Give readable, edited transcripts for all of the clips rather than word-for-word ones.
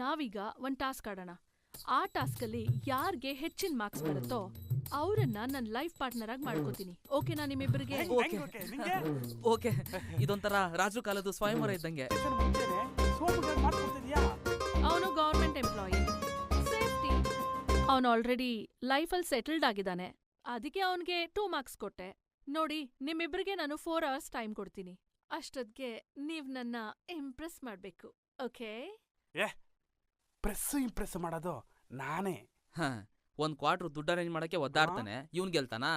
ನಾವೀಗ ಒಂದ್ ಟಾಸ್ಕ್ ಆಡೋಣ. ಆ ಟಾಸ್ಕ್ ಅಲ್ಲಿ ಯಾರ್ಗೆ ಹೆಚ್ಚಿನ ಮಾರ್ಕ್ಸ್ ಬರುತ್ತೋ ಅವ್ರನ್ನ ನನ್ ಲೈಫ್ ಪಾರ್ಟ್ನರ್ ಆಗಿ ಮಾಡ್ಕೋತೀನಿ. ಓಕೆನಾ ನಿಮ್ಮಿಬ್ಬರಿಗೆ? ಓಕೆ. ಇದೊಂಥರ ರಾಜು ಕಾಲದ ಸ್ವಯಂವರ ಇದ್ದಂಗೆ. ಅವನು ಗವರ್ಮೆಂಟ್ ಎಂಪ್ಲಾಯಿ, ಸೇಫ್ಟಿ. ಅವನು ಆಲ್ರೆಡಿ ಲೈಫಲ್ಲಿ ಸೆಟಲ್ಡ್ ಆಗಿದ್ದಾನೆ. ಅದಕ್ಕೆ ಅವನ್ಗೆ 2 ಮಾರ್ಕ್ಸ್ ಕೊಟ್ಟೆ. ನೋಡಿ, ನಿಮ್ಮಿಬ್ಬರಿಗೆ ನಾನು 4 hours ಟೈಮ್ ಕೊಡ್ತೀನಿ. ಅಷ್ಟೊತ್ತಿಗೆ ನೀವ್ ನನ್ನ ಇಂಪ್ರೆಸ್ ಮಾಡ್ಬೇಕು. ಓಕೆ? ಇಂಪ್ರೆಸ್ ಮಾಡೋದು ನಾನೇ. ಒಂದ್ ಕ್ವಾರ್ಟರ್ ದುಡ್ಡು ಅರೇಂಜ್ ಮಾಡಕ್ಕೆ ಒದ್ದಾಡ್ತಾನೆ, ಇವ್ನ್ ಗೆಲ್ತಾನಾ?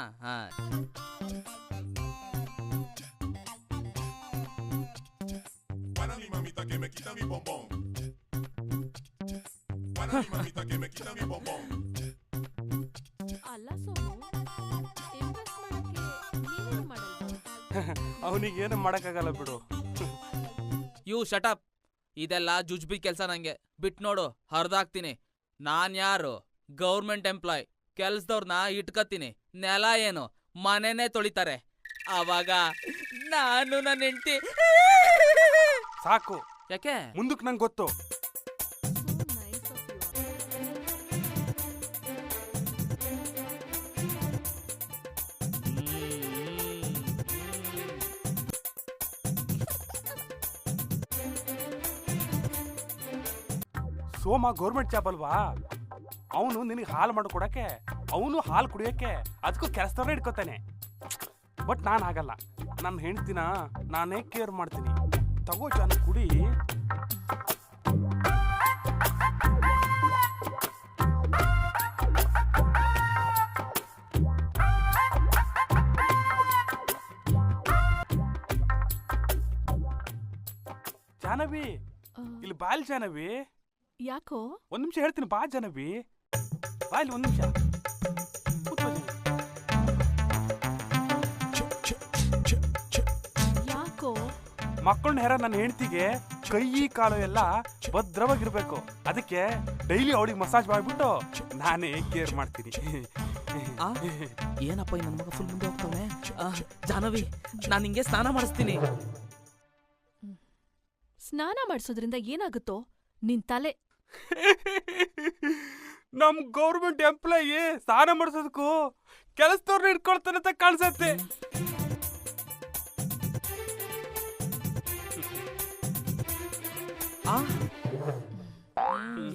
ಅಲ್ಲ ಸೋಮು, ಇಂಪ್ರೆಸ್ ಮಾಡಕ್ಕೆ ನೀವೇನು ಮಾಡಲ್ವಾ? ಅವನಿಗೇನು ಮಾಡಕ್ಕಾಗಲ್ಲ ಬಿಡು. You shut up. ಇದೆಲ್ಲ ಜುಜ್ಬಿ ಕೆಲ್ಸ. ನಂಗೆ ಬಿಟ್ ನೋಡು, ಹರ್ದಾಕ್ತೀನಿ. ನಾನ್ ಯಾರು? Government employee. ಕೆಲ್ಸದವ್ರನ್ನ ಇಟ್ಕತೀನಿ. ನೆಲ ಏನು, ಮನೆನೇ ತೊಳಿತಾರೆ. ಅವಾಗ ನಾನು ನನ್ನ ಹೆಂಡತಿ ಸಾಕು. ಯಾಕೆ? ಮುಂದಕ್ಕೆ ನಂಗೆ ಗೊತ್ತು. ಸೋಮ ಗೌರ್ಮೆಂಟ್ ಜಾಬ್ ಅಲ್ವಾ, ಅವನು ನಿನಗೆ ಹಾಲು ಮಾಡಿಕೊಡಕ್ಕೆ, ಅವನು ಹಾಲು ಕುಡಿಯೋಕ್ಕೆ, ಅದಕ್ಕೂ ಕೆಲಸದವ್ರನ್ನ ಇಟ್ಕೋತಾನೆ. ಬಟ್ ನಾನು ಆಗಲ್ಲ. ನನ್ನ ಹೆಂಡ್ತಿನ ನಾನೇ ಕೇರ್ ಮಾಡ್ತೀನಿ. ತಗೋ ಜಾನು, ಕುಡಿ. ಜಾನವಿ, ಇಲ್ಲಿ ಬಾಲ್ ಜಾನವಿ. ಯಾಕೋ? ಒಂದ್ ನಿಮಿಷ ಹೇಳ್ತೀನಿ, ಬಾ ಜಾನವಿ. ಬಾ ಇಲ್ಲಿ, ಒಂದ್ ನಿಮಿಷ. ಯಾಕೋ? ಮಕ್ಕಳನ್ನ ಹೆರ ನನ್ನ ಹೆಂಡತಿಗೆ ಕೈ ಕಾಲು ಎಲ್ಲ ಭದ್ರವಾಗಿರ್ಬೇಕು. ಅದಕ್ಕೆ ಡೈಲಿ ಅವಳಿಗೆ ಮಸಾಜ್ ಮಾಡ್ಬಿಟ್ಟು ನಾನೇ ಕೇರ್ ಮಾಡ್ತೀನಿ. ಏನಪ್ಪ ನನ್ನ ಮಗ ಫುಲ್ ಮುಂದೆ ಹೋಗ್ತಾನೆ. ಜಾನವಿ, ನಾನು ಹಿಂಗೆ ಸ್ನಾನ ಮಾಡಿಸ್ತೀನಿ. ಸ್ನಾನ ಮಾಡಿಸೋದ್ರಿಂದ ಏನಾಗುತ್ತೋ ನಿನ್ ತಲೆ. ನಮ್ ಗೌರ್ಮೆಂಟ್ ಎಂಪ್ಲಾಯಿ ಸ್ನಾನ ಮಾಡಿಸೋದಕ್ಕೂ ಕೆಲಸದವ್ರನ್ನ ಇಟ್ಕೊಳ್ತಾನೆ ಅಂತ ಕಾಣಿಸತ್ತೆ.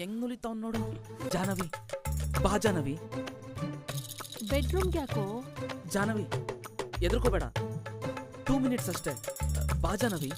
ಹೆಂಗ್ ನುಲಿತಾವ್ ನೋಡು. ಜಾನವಿ, ಬಾ ಜಾನವಿ. ಬೆಡ್ರೂಮ್ಗೆ ಯಾಕೋ? ಜಾನವಿ, ಎದುರ್ಕೋಬೇಡ. 2 minutes ಅಷ್ಟೇ. ಬಾ ಜಾನವಿ.